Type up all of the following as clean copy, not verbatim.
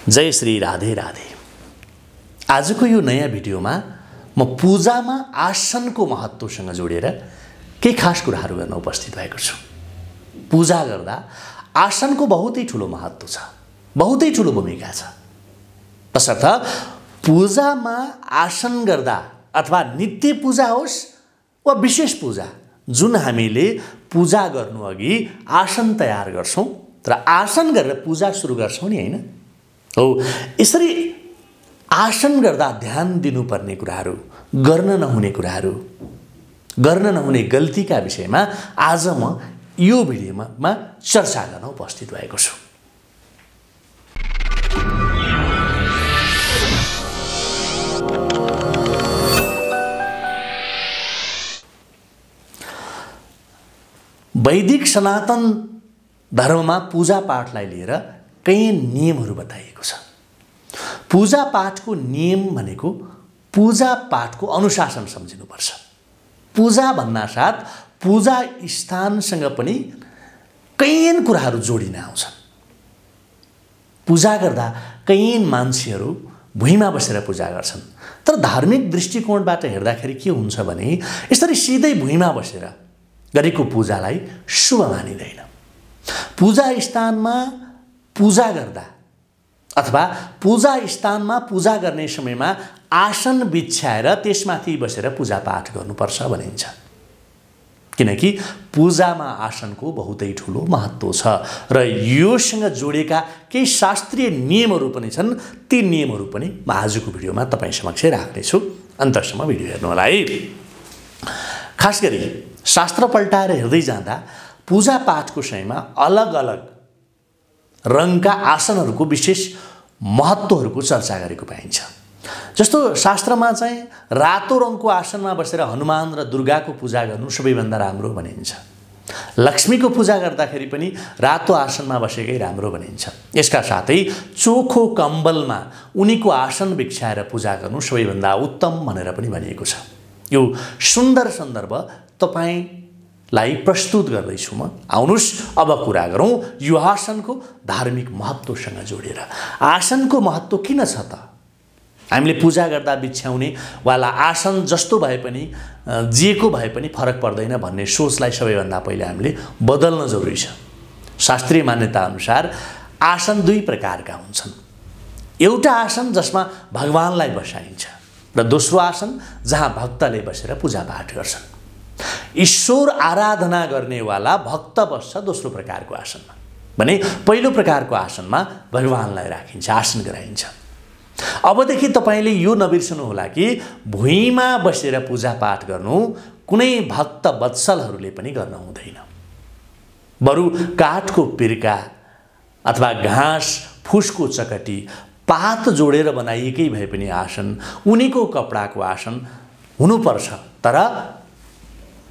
जय श्री राधे राधे। आजको यो नयाँ भिडियोमा म पूजामा आसनको महत्त्वसँग जोडेर केही खास कुराहरू गर्न उपस्थित भएको छु। पूजा गर्दा आसनको बहुतै ठूलो महत्त्व छ, बहुतै ठूलो भूमिका छ। तसर्थ पूजामा आसन गर्दा अथवा नित्य पूजा होस् वा विशेष पूजा, जुन हामीले पूजा गर्नु अघि आसन तयार गर्छौं तर आसन गरेर पूजा सुरु गर्छौं नि, हैन? हो, यसरी आसन गर्दा ध्यान दिनुपर्ने कुराहरू, गर्न नहुने कुराहरू, गर्न नहुने गल्तीका विषयमा आज म यो भिडियोमा चर्चा गर्न उपस्थित भएको छु। वैदिक सनातन धर्ममा पूजा पाठलाई लिएर कई नियमहरू बताइएको छ। पूजा पाठको नियम भनेको पूजा पाठको अनुशासन सम्झिनुपर्छ। पूजा भन्नासाथ पूजा स्थानसँग पनि कई कुराहरू जोडिन आउँछन्। पूजा गर्दा कई मान्छेहरू भुइँमा बसेर पूजा गर्छन्, तर धार्मिक दृष्टिकोणबाट हेर्दाखेरि के हुन्छ भने यसरी सिधै भुइँमा बसेर गरेको पूजालाई शुभ मानिँदैन। पूजा स्थानमा पूजा गर्दा अथवा पूजा स्थानमा पूजा गर्ने समयमा आसन बिछ्याएर त्यसमाथि बसेर पूजा पाठ गर्नुपर्छ भनिन्छ। किनकि पूजामा आसनको बहुतै ठूलो महत्त्व छ र योसँग जोडेका केही शास्त्रीय नियमहरू पनि छन्। ती नियमहरू पनि म आजको भिडियोमा तपाईं समक्ष राख्नेछु। अन्तसम्म भिडियो हेर्नु होला है। खास गरी शास्त्र पल्टाएर हेर्दै जाँदा पूजा पाठको समयमा अलग अलग रङका आसनहरूको विशेष महत्त्वहरूको चर्चा गरेको पाइन्छ। जस्तो शास्त्रमा चाहिँ रातो रङको आसनमा बसेर हनुमान र दुर्गाको पूजा गर्नु सबैभन्दा राम्रो भनिन्छ। लक्ष्मीको पूजा गर्दाखेरि पनि रातो आसनमा बसेकै राम्रो भनिन्छ। यसका साथै चोखो कम्बलमा उनीको आसन बिछ्याएर पूजा गर्नु सबैभन्दा उत्तम भनेर पनि भनिएको छ। यो सुन्दर सन्दर्भ तपाईलाई प्रस्तुत गर्दैछु म। आउनुस् अब कुरा गरौँ यो आसनको धार्मिक महत्त्वसँग जोडेर। आसनको महत्त्व किन छ त? हामीले पूजा गर्दा बिछ्याउने वाला आसन जस्तो भए पनि जेको भए पनि फरक पर्दैन भन्ने सोचलाई सबैभन्दा पहिले हामीले बदल्न जरुरी छ। शास्त्रीय मान्यता अनुसार आसन दुई प्रकारका हुन्छन्। एउटा आसन जसमा भगवानलाई बसाइन्छ र दोस्रो आसन जहाँ भक्तले बसेर पूजा पाठ गर्छन्। ईश्वर आराधना गर्नेवाला भक्त बस्छ दोस्रो प्रकारको आसनमा भने पहिलो प्रकारको आसनमा भगवानलाई राखिन्छ, आसन गराइन्छ। अबदेखि तपाईले यो नबिर्सनु होला कि भुइँमा बसेर पूजा पाठ गर्नु कुनै भक्त वत्सलहरूले पनि गर्न हुँदैन। बरु काठको पिर्का अथवा घाँस फुसको चकटी पात जोडेर बनाइएकै भए पनि आसन, उनीको कपडाको आसन हुनुपर्छ। तर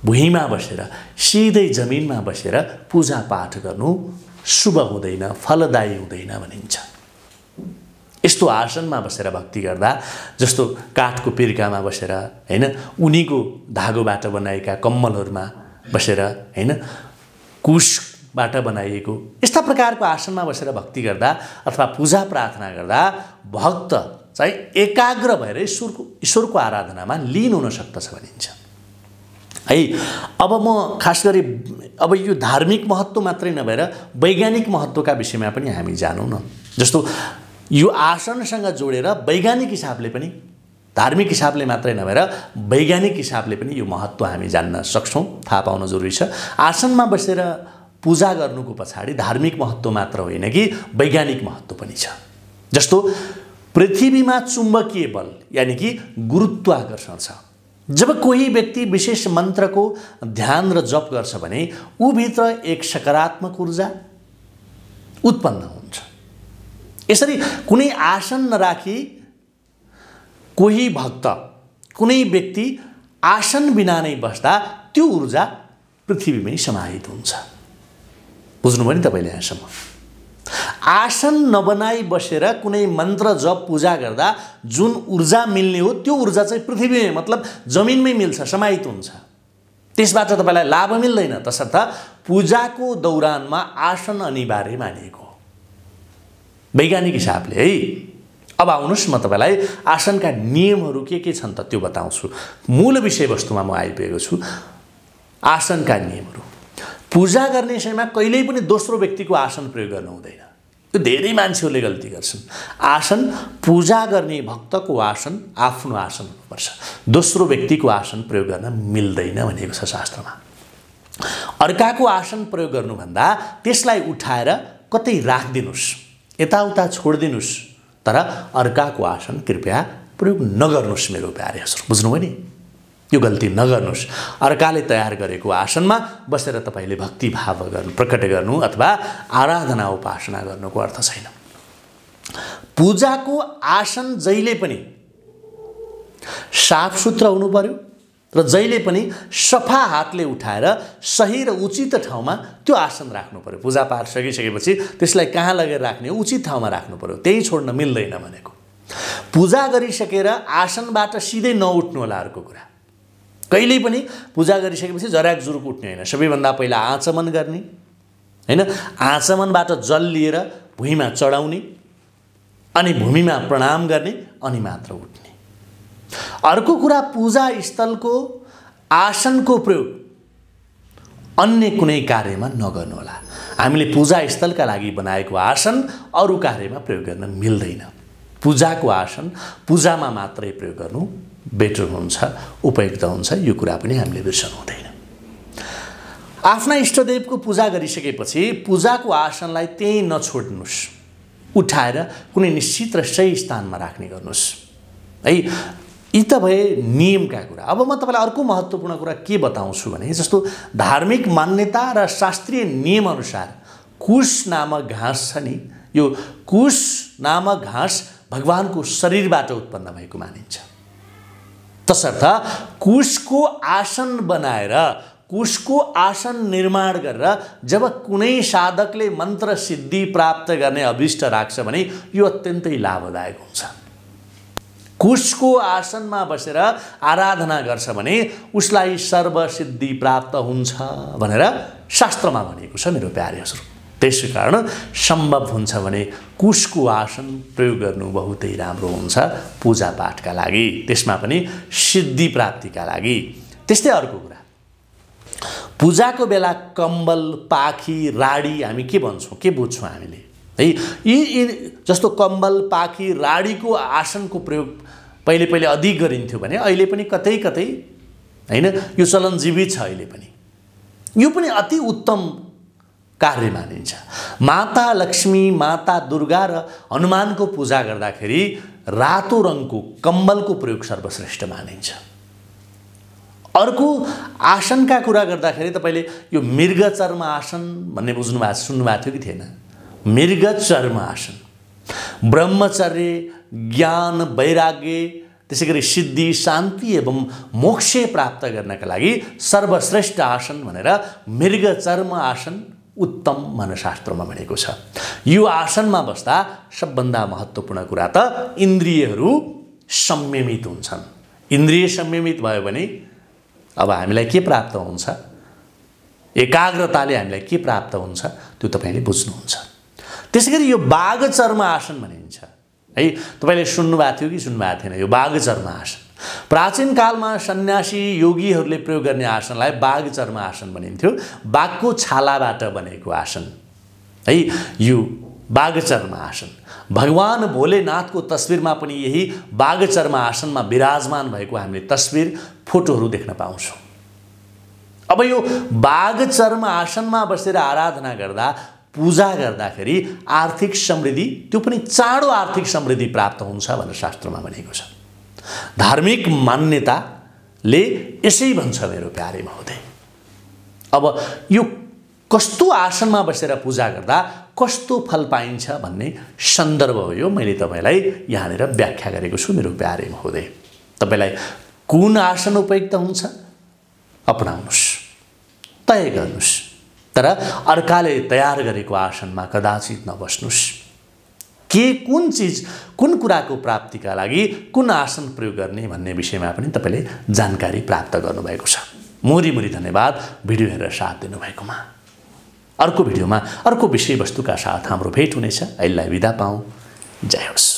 भुइँमा बसेर सिधै जमिनमा बसेर पूजा पाठ गर्नु शुभ हुँदैन, फलदायी हुँदैन भनिन्छ। यस्तो आसनमा बसेर भक्ति गर्दा, जस्तो काठको पिर्कामा बसेर, हैन, उनीको धागोबाट बनाएका कम्मलहरुमा बसेर, हैन, कुशबाट बनाइएको यस्ता प्रकारको आसनमा बसेर भक्ति गर्दा अथवा पूजा प्रार्थना गर्दा भक्त चाहिँ एकाग्र भएर ईश्वरको आराधनामा लीन हुन सक्दछ भनिन्छ। है, अब म खास गरी अब यो धार्मिक महत्त्व मात्रै नभएर वैज्ञानिक महत्त्वका विषयमा पनि हामी जानौँ न। जस्तो यो आसनसँग जोडेर वैज्ञानिक हिसाबले पनि, धार्मिक हिसाबले मात्रै नभएर वैज्ञानिक हिसाबले पनि यो महत्त्व हामी जान्न सक्छौँ, थाहा पाउन जरुरी छ। आसनमा बसेर पूजा गर्नुको पछाडि धार्मिक महत्त्व मात्र होइन कि वैज्ञानिक महत्त्व पनि छ। जस्तो पृथ्वीमा चुम्बकीय बल यानी कि गुरुत्वाकर्षण छ। जब कोही व्यक्ति विशेष मन्त्रको ध्यान र जप गर्छ भने ऊ भित्र एक सकारात्मक ऊर्जा उत्पन्न हुन्छ। यसरी कुनै आसन नराखी कोही भक्त, कुनै व्यक्ति आसन बिना नै बस्दा त्यो ऊर्जा पृथ्वीमै समाहित हुन्छ। बुझ्नुभयो नि तपाईले? यहाँसम्म आसन नबनाई बसेर कुनै मन्त्र जप पूजा गर्दा जुन ऊर्जा मिल्ने हो त्यो ऊर्जा चाहिँ पृथ्वीमै मतलब जमिनमै मिल्छ, समाहित हुन्छ। त्यसबाट तपाईलाई लाभ मिल्दैन। तसर्थ पूजाको दौरानमा आसन अनिवार्य मानिएको हो। वैज्ञानिक हिसाबले है। अब आउनुहोस् म तपाईँलाई आसनका नियमहरू के छन् त त्यो बताउँछु। मूल विषयवस्तुमा म आइपुगेको छु। आसनका नियमहरू। पूजा गर्ने समयमा कहिल्यै पनि दोस्रो व्यक्तिको आसन प्रयोग गर्नु हुँदैन। यो धेरै मान्छेहरूले गल्ती गर्छन्। आसन पूजा गर्ने भक्तको आसन आफ्नो आसन हुनुपर्छ, दोस्रो व्यक्तिको आसन प्रयोग गर्न मिल्दैन भनेको छ शास्त्रमा। अर्काको आसन प्रयोग गर्नुभन्दा त्यसलाई उठाएर कतै राखिदिनुस्, यताउता छोडिदिनुस्, तर अर्काको आसन कृपया प्रयोग नगर्नुहोस् मेरो प्यारे हजुर। बुझ्नुभयो नि? यो गल्ती नगर्नुहोस्। अर्काले तयार गरेको आसनमा बसेर तपाईँले भक्तिभाव गर्नु, प्रकट गर्नु अथवा आराधना उपासना गर्नुको अर्थ छैन। पूजाको आसन जहिले पनि साफ सुथरा हुनु पर्यो र जहिले पनि सफा हातले उठाएर सही र उचित ठाउँमा त्यो आसन राख्नु पर्यो। पूजापाठ सकिसकेपछि त्यसलाई कहाँ लगेर राख्ने हो? उचित ठाउँमा राख्नु पर्यो, त्यही छोड्न मिल्दैन भनेको। पूजा गरिसकेर आसनबाट सिधै नउठ्नु होला। अर्को कुरा, कहिल्यै पनि पूजा गरिसकेपछि जराक जुरुक उठ्ने होइन। सबैभन्दा पहिला आचमन गर्ने होइन, आचमनबाट जल लिएर भुइँमा चढाउने अनि भूमिमा प्रणाम गर्ने अनि मात्र उठ्ने। अर्को कुरा, पूजा स्थलको आसनको प्रयोग अन्य कुनै कार्यमा नगर्नु होला। हामीले पूजा स्थलका लागि बनाएको आसन अरू कार्यमा प्रयोग गर्न मिल्दैन। पूजाको आसन पूजामा मात्रै प्रयोग गर्नु बेटर हुन्छ, उपयुक्त हुन्छ। यो कुरा पनि हामीले बिर्सनु हुँदैन। आफ्ना इष्टदेवको पूजा गरिसकेपछि पूजाको आसनलाई त्यहीँ नछोड्नुहोस्, उठाएर कुनै निश्चित र सही स्थानमा राख्ने गर्नुहोस् है। यी त भए नियमका कुरा। अब म तपाईँलाई अर्को महत्त्वपूर्ण कुरा के बताउँछु भने, जस्तो धार्मिक मान्यता र शास्त्रीय नियमअनुसार कुश नामक घाँस छ नि, यो कुश नामक घाँस भगवानको शरीरबाट उत्पन्न भएको मानिन्छ। तसर्थ कुशको आसन बनाएर, कुशको आसन निर्माण गरेर जब कुनै साधकले मन्त्र सिद्धि प्राप्त गर्ने अभिष्ट राख्छ भने यो अत्यन्तै लाभदायक हुन्छ। कुशको आसनमा बसेर आराधना गर्छ भने उसलाई सर्वसिद्धि प्राप्त हुन्छ भनेर शास्त्रमा भनिएको छ मेरो प्यारे हजुर। त्यसै कारण सम्भव हुन्छ भने कुशको आसन प्रयोग गर्नु बहुतै राम्रो हुन्छ पूजापाठका लागि, त्यसमा पनि सिद्धि प्राप्तिका लागि। त्यस्तै अर्को कुरा, पूजाको बेला कम्बल, पाखी, राडी हामी के भन्छौँ, के बुझ्छौँ हामीले है? यी जस्तो कम्बल, पाखी, राडीको आसनको प्रयोग पहिले अधिक गरिन्थ्यो भने अहिले पनि कतै कतै हैन यो चलन जीवित छ अहिले पनि। यो पनि अति उत्तम कार्य मानिन्छ। माता लक्ष्मी, माता दुर्गा र हनुमानको पूजा गर्दाखेरि रातो रङको कम्बलको प्रयोग सर्वश्रेष्ठ मानिन्छ। अर्को आसनका कुरा गर्दाखेरि तपाईँले यो मृग चर्म आसन भन्ने सुन्नुभएको थियो कि थिएन? मृग चर्म आसन ब्रह्मचर्य, ज्ञान, वैराग्य, त्यसै गरी सिद्धि, शान्ति एवं मोक्ष प्राप्त गर्नका लागि सर्वश्रेष्ठ आसन भनेर मृग चर्म आसन उत्तम मनशास्त्रमा भनेको छ। यो आसनमा बस्दा सबभन्दा महत्त्वपूर्ण कुरा त इन्द्रियहरू संयमित हुन्छन्। इन्द्रिय संयमित भयो भने अब हामीलाई के प्राप्त हुन्छ? एकाग्रताले हामीलाई के प्राप्त हुन्छ त्यो तपाईँले बुझ्नुहुन्छ। त्यसैगरी यो बाघ चर्म आसन भनिन्छ है। तपाईँले सुन्नुभएको थियो कि सुन्नुभएको थिएन? यो बाघ चर्म आसन प्राचीन कालमा सन्यासी योगीहरूले प्रयोग गर्ने आसनलाई बाघ चर्म आसन भनिन्थ्यो। बाघको छालाबाट बनेको आसन है यो बाघ चर्म आसन। भगवान भोलेनाथको तस्बिरमा पनि यही बाघ चर्म आसनमा विराजमान भएको हामीले तस्बिर, फोटोहरू देख्न पाउँछौँ। अब यो बाघ चर्म आसनमा बसेर आराधना गर्दा, पूजा गर्दाखेरि आर्थिक समृद्धि, त्यो पनि चाँडो आर्थिक समृद्धि प्राप्त हुन्छ भनेर शास्त्रमा भनेको छ। धार्मिक मान्यताले यसै भन्छ मेरो प्यारे महोदय। अब यो कस्तो आसनमा बसेर पूजा गर्दा कस्तो फल पाइन्छ भन्ने सन्दर्भ हो यो। मैले तपाईँलाई यहाँनिर व्याख्या गरेको छु मेरो प्यारे महोदय। तपाईँलाई कुन आसन उपयुक्त हुन्छ अपनाउनुहोस्, तय गर्नुहोस्, तर अर्काले तयार गरेको आसनमा कदाचित नबस्नुहोस्। कुन चिज, कुन कुराको प्राप्तिका लागि कुन आसन प्रयोग गर्ने भन्ने विषयमा पनि तपाईँले जानकारी प्राप्त गर्नुभएको छ। मुरी धन्यवाद भिडियो हेरेर साथ दिनुभएकोमा। अर्को भिडियोमा अर्को विषयवस्तुका साथ हाम्रो भेट हुनेछ। अहिलेलाई बिदा पाऊँ। जय होस्।